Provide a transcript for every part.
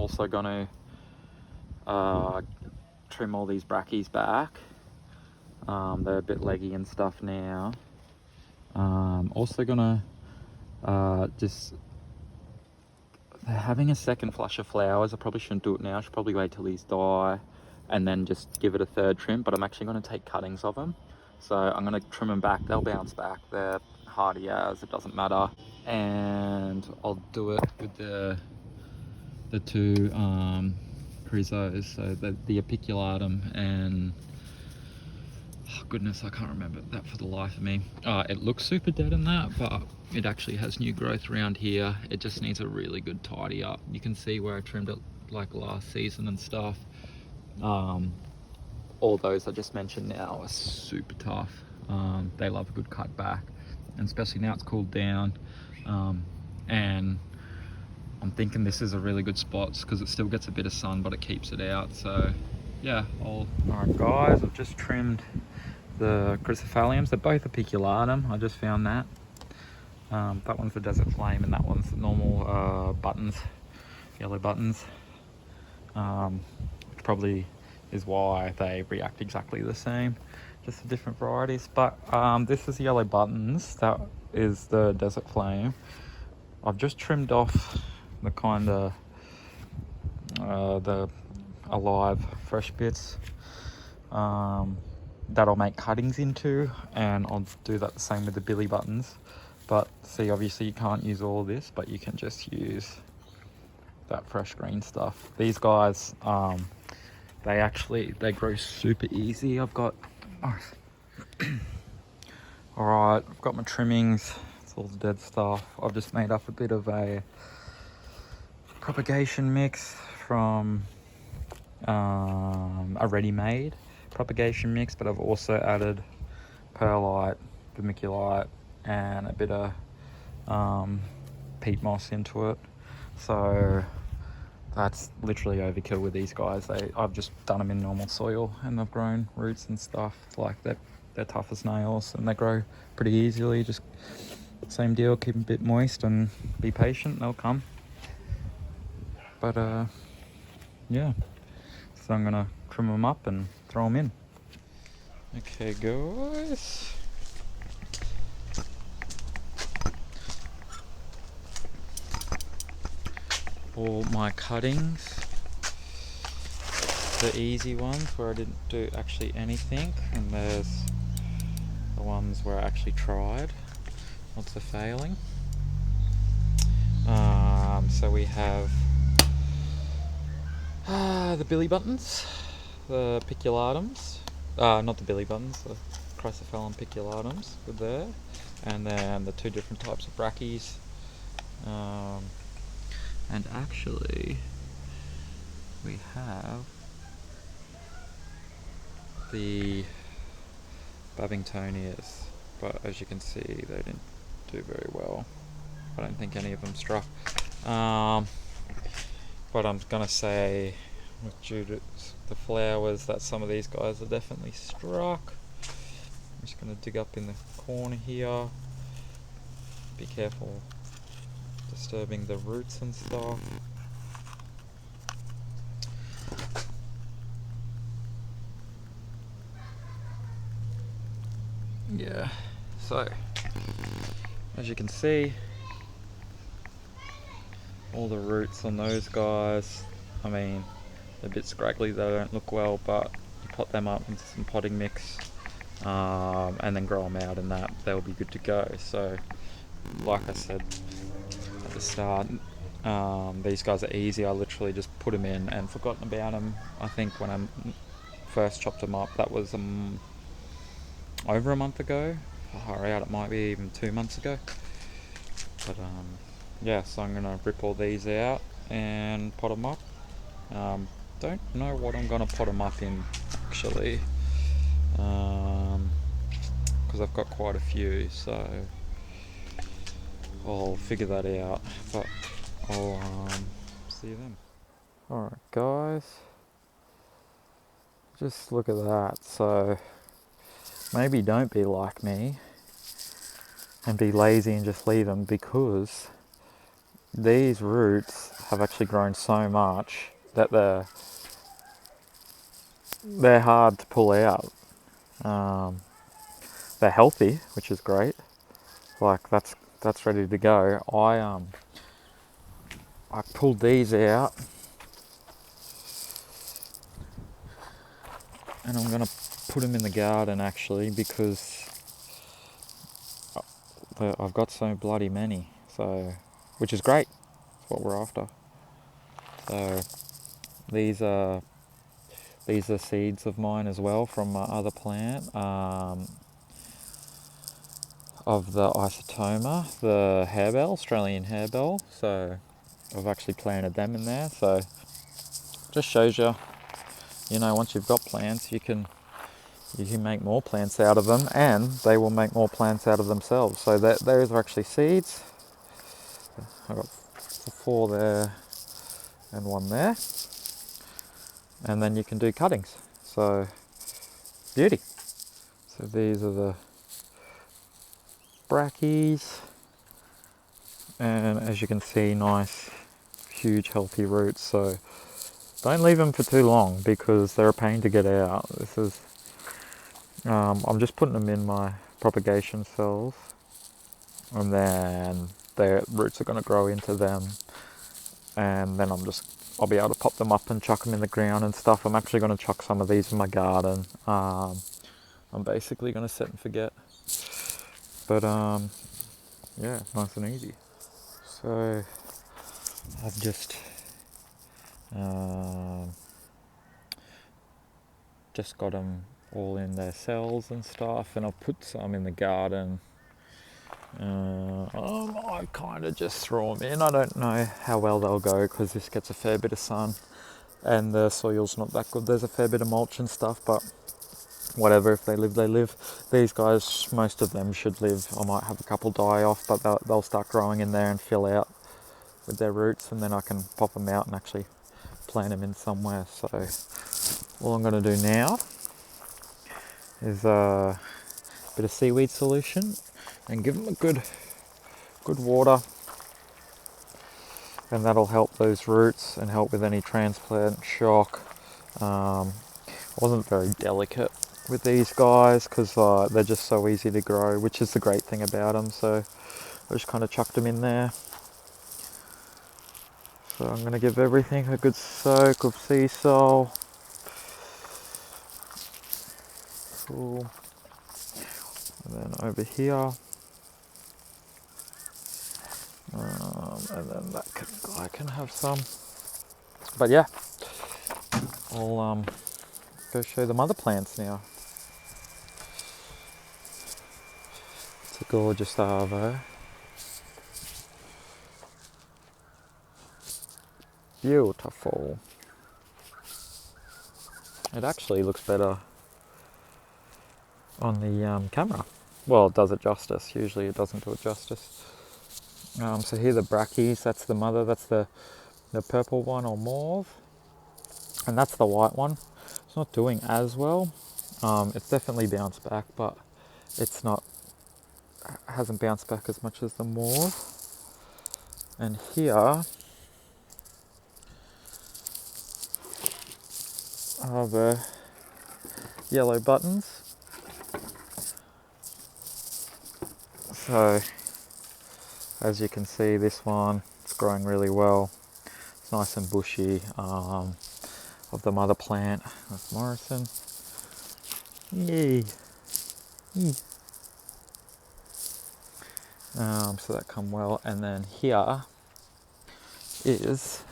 also going to trim all these brackies back. They're a bit leggy and stuff now. Also going to just... They're having a second flush of flowers. I probably shouldn't do it now. I should probably wait till these die and then just give it a third trim, but I'm actually going to take cuttings of them. So I'm going to trim them back. They'll bounce back. They're hardy as, it doesn't matter. And I'll do it with the two chrysos, so the apiculatum and... Oh goodness, I can't remember that for the life of me. It looks super dead in that, but it actually has new growth around here. It just needs a really good tidy up. You can see where I trimmed it like last season and stuff. All those I just mentioned now are super tough. They love a good cut back, and especially now it's cooled down. And I'm thinking this is a really good spot because it still gets a bit of sun, but it keeps it out. So yeah, Alright guys, I've just trimmed the chrysophyllums. They're both apiculatum. I just found that. That one's the desert flame and that one's the normal buttons, yellow buttons. Which probably is why they react exactly the same, just the different varieties. But this is the yellow buttons. That is the desert flame. I've just trimmed off the kind of the alive fresh bits that I'll make cuttings into, and I'll do that the same with the billy buttons. But see, obviously you can't use all of this, but you can just use that fresh green stuff. These guys, they grow super easy. I've got alright, I've got my trimmings. It's all the dead stuff. I've just made up a bit of a propagation mix from a ready-made propagation mix, but I've also added perlite, vermiculite, and a bit of peat moss into it. So that's literally overkill with these guys. I've just done them in normal soil and they've grown roots and stuff. Like they're tough as nails and they grow pretty easily. Just same deal, keep them a bit moist and be patient, they'll come. But yeah, so I'm gonna trim them up and throw them in. Okay guys, all my cuttings, the easy ones where I didn't do actually anything, and there's the ones where I actually tried lots of failing. So we have the billy buttons, the apiculatums, not the billy buttons, the chrysophyllum apiculatums were there, and then the two different types of brackies. And actually we have the Babingtonias, but as you can see they didn't do very well. I don't think any of them struck. But I'm gonna say due to the flowers that some of these guys are definitely struck. I'm just gonna dig up in the corner here. Be careful disturbing the roots and stuff. Yeah, so as you can see, all the roots on those guys, I mean, they're a bit scraggly, they don't look well, but you pot them up into some potting mix and then grow them out, and they'll be good to go. So like I said at the start, these guys are easy. I literally just put them in and forgotten about them. I think when I first chopped them up, that was over a month ago. Far out, it might be even 2 months ago. But yeah, so I'm gonna rip all these out and pot them up. Don't know what I'm gonna pot them up in actually, because I've got quite a few, so I'll figure that out. But I'll see you then. Alright guys, just look at that. So maybe don't be like me and be lazy and just leave them, because these roots have actually grown so much that they're hard to pull out. They're healthy, which is great. Like that's ready to go. I pulled these out, and I'm gonna put them in the garden actually, because I've got so bloody many. So, which is great. That's what we're after. So these are seeds of mine as well from my other plant, of the Isotoma, the harebell, Australian harebell. So I've actually planted them in there. So just shows you, once you've got plants, you can make more plants out of them, and they will make more plants out of themselves. So those are actually seeds. I've got 4 there and 1 there. And then you can do cuttings. So, beauty. So these are the brackies. And as you can see, nice, huge, healthy roots. So don't leave them for too long, because they're a pain to get out. This is, I'm just putting them in my propagation cells, and then their roots are going to grow into them, and then I'll be able to pop them up and chuck them in the ground and stuff. I'm actually going to chuck some of these in my garden. I'm basically going to set and forget, but yeah, nice and easy. So I've just got them all in their cells and stuff, and I'll put some in the garden. I kind of just throw them in. I don't know how well they'll go, because this gets a fair bit of sun and the soil's not that good. There's a fair bit of mulch and stuff, but whatever, if they live, they live. These guys, most of them should live. I might have a couple die off, but they'll start growing in there and fill out with their roots, and then I can pop them out and actually plant them in somewhere. So all I'm going to do now is a bit of seaweed solution and give them a good water, and that'll help those roots and help with any transplant shock. I wasn't very delicate with these guys, because they're just so easy to grow, which is the great thing about them. So I just kind of chucked them in there. So I'm going to give everything a good soak of sea salt. Cool. And then over here, and then I can have some. But yeah, I'll go show the mother plants now. It's a gorgeous arvo. Beautiful. It actually looks better on the camera. Well, it does it justice. Usually it doesn't do it justice. So here are the brackies. That's the mother. That's the purple one, or mauve. And that's the white one. It's not doing as well. It's definitely bounced back, but hasn't bounced back as much as the mauve. And here are the yellow buttons. So as you can see, this one, it's growing really well. It's nice and bushy. Of the mother plant, that's Morrison. Yay! So that come well, and then here is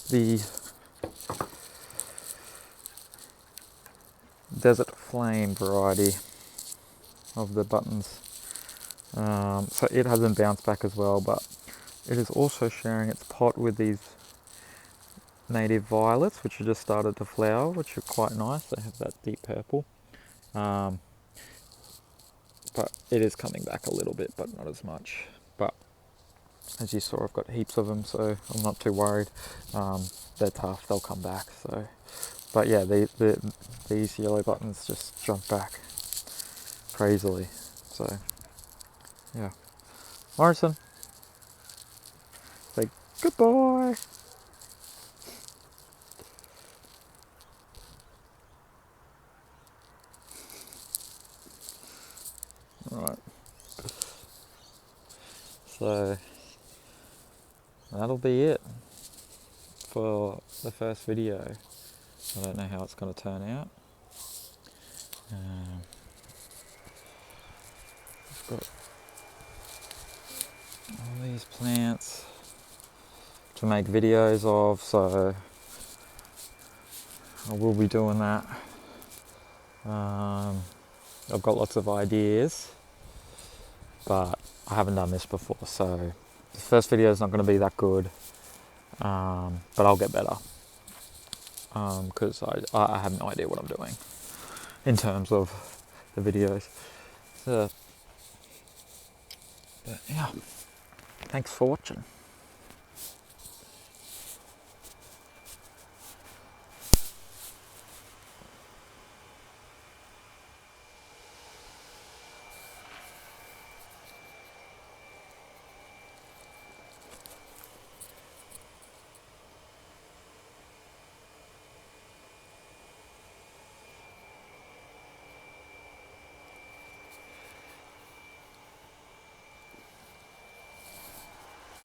the Desert Flame variety of the buttons. So it hasn't bounced back as well, but it is also sharing its pot with these native violets, which have just started to flower, which are quite nice. They have that deep purple. But it is coming back a little bit, but not as much. But as you saw, I've got heaps of them, so I'm not too worried. They're tough, they'll come back. So But yeah, these yellow buttons just jump back crazily. So yeah, Morrison, say goodbye. Right. So that'll be it for the first video. I don't know how it's going to turn out. I've got all these plants to make videos of, so I will be doing that. I've got lots of ideas, but I haven't done this before, so the first video is not going to be that good, but I'll get better, because I have no idea what I'm doing in terms of the videos. So, but yeah, thanks for watching.